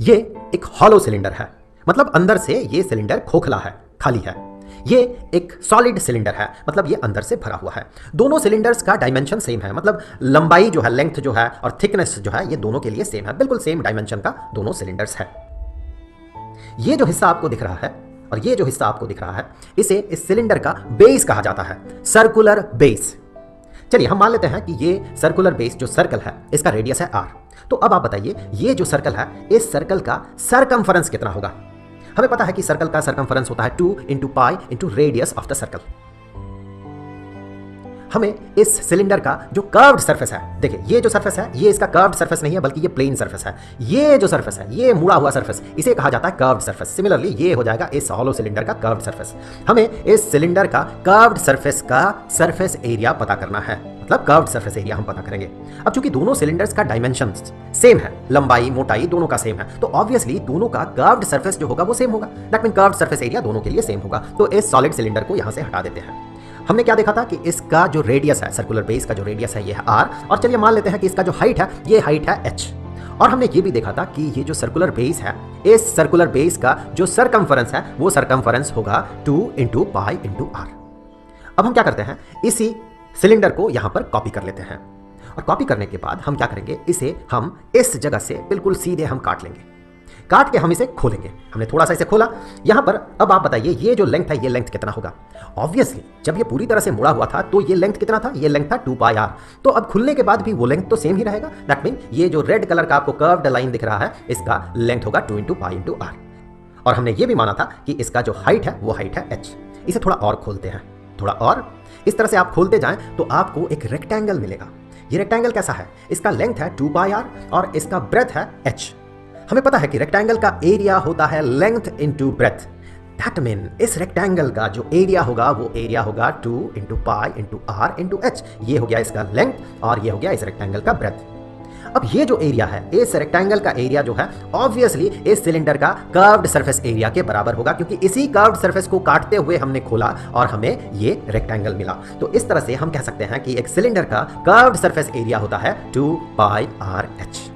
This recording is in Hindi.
ये एक हॉलो सिलेंडर है, मतलब अंदर से ये सिलेंडर खोखला है, खाली है। ये एक सॉलिड सिलेंडर है, मतलब ये अंदर से भरा हुआ है। दोनों सिलेंडर्स का डायमेंशन सेम है, मतलब लंबाई जो है, लेंथ जो है और थिकनेस जो है, ये दोनों के लिए सेम है, बिल्कुल सेम डायमेंशन का दोनों सिलेंडर्स है। ये जो हिस्सा आपको दिख रहा है और ये जो हिस्सा आपको दिख रहा है, इसे इस सिलेंडर का बेस कहा जाता है, सर्कुलर बेस। चलिए हम मान लेते हैं कि ये सर्कुलर बेस जो सर्कल है, इसका रेडियस है r। तो अब आप बताइए, ये जो सर्कल है, इस सर्कल का सरकमफरेंस कितना होगा? हमें पता है कि सर्कल का सरकमफरेंस होता है 2 × पाई × रेडियस ऑफ द सर्कल। हमें इस सिलेंडर का जो कर्व्ड सरफेस है, देखिए ये जो सरफेस है, ये इसका कर्व्ड सरफेस नहीं है, बल्कि ये प्लेन सरफेस है। ये जो सरफेस है, ये मुड़ा हुआ सरफेस, इसे कहा जाता है कर्व्ड सरफेस। सिमिलरली ये हो जाएगा इस हॉलो सिलेंडर का कर्व्ड सरफेस। हमें इस सिलेंडर का कर्व्ड सरफेस का सरफेस एरिया पता करना है, मतलब कर्व्ड सरफेस एरिया हम पता करेंगे। अब चूंकि दोनों सिलेंडर्स का डायमेंशंस सेम है, लंबाई मोटाई दोनों का सेम है, तो ऑब्वियसली दोनों का कर्व्ड सरफेस जो होगा वो सेम होगा। That mean curved surface area दोनों के लिए सेम होगा। तो इस सॉलिड सिलेंडर को यहां से हटा देते हैं। हमने क्या देखा था कि इसका जो रेडियस है, सर्कुलर बेस का जो रेडियस है, ये है r। और चलिए मान लेते हैं कि इसका जो हाइट है, ये हाइट है h। और हमने ये भी देखा था कि ये जो सर्कुलर बेस है, इस सर्कुलर बेस का जो सरकमफरेंस है, वो सरकमफरेंस होगा 2 × पाई × r। अब हम क्या करते हैं, इसी सिलेंडर को यहां पर कॉपी कर लेते हैं। और कॉपी करने के बाद हम क्या करेंगे, इसे हम इस जगह से बिल्कुल सीधे हम काट लेंगे। काट के हम इसे खोलेंगे। हमने थोड़ा सा इसे खोला यहां पर। अब आप बताइए, ये जो लेंथ है, ये लेंथ कितना होगा? ऑब्वियसली जब ये पूरी तरह से मुड़ा हुआ था तो ये लेंथ कितना था? ये लेंथ था 2 पाई r। तो अब खुलने के बाद भी वो लेंथ तो सेम ही रहेगा। दैट मीन ये जो रेड कलर का आपको कर्व्ड लाइन दिख रहा है, इसका लेंथ होगा 2 × पाई × r। और हमने ये भी माना था कि इसका जो हाइट है, वो हाइट है h। इसे थोड़ा और खोलते हैं, थोड़ा और। इस तरह से आप खोलते जाएं तो आपको एक रेक्टेंगल मिलेगा। ये रेक्टेंगल कैसा है? इसका लेंथ है 2 पाई r और इसका ब्रेथ है h। हमें पता है कि रेक्टेंगल का एरिया होता है length into breadth. That mean इस रेक्टेंगल का जो एरिया होगा, वो एरिया होगा 2 × पाई × r × h। ये हो गया इसका लेंथ और ये हो गया इस रेक्टेंगल का ब्रेथ। अब ये जो एरिया है, इस रेक्टेंगल का एरिया जो है, ऑब्वियसली इस सिलेंडर का कर्व्ड सरफेस एरिया के बराबर होगा, क्योंकि इसी कर्व्ड सरफेस को काटते हुए हमने खोला और हमें ये रेक्टेंगल मिला। तो इस तरह से हम कह सकते हैं कि एक सिलेंडर का कर्व्ड सरफेस एरिया होता है 2 पाई r h।